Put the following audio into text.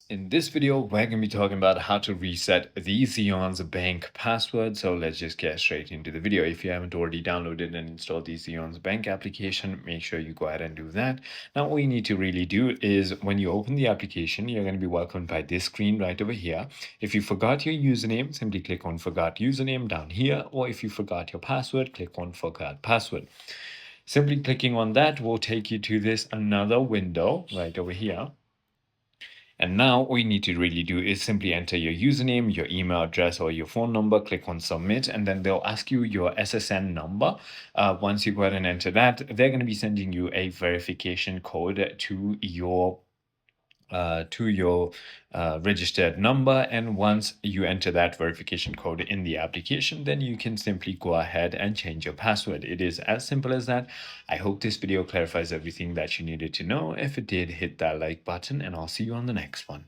In this video, we're going to be talking about how to reset the Zeon's bank password. So let's just get straight into the video. If you haven't already downloaded and installed the Zeon's bank application, make sure you go ahead and do that. Now, all you need to really do is when you open the application, you're going to be welcomed by this screen right over here. If you forgot your username, simply click on Forgot Username down here. Or if you forgot your password, click on Forgot Password. Simply clicking on that will take you to this another window right over here. And now all you need to really do is simply enter your username, your email address, or your phone number, click on submit, and then they'll ask you your SSN number. Once you go ahead and enter that, they're going to be sending you a verification code to your registered number. And once you enter that verification code in the application, then you can simply go ahead and change your password. It is as simple as that. I hope this video clarifies everything that you needed to know. If it did, hit that like button and I'll see you on the next one.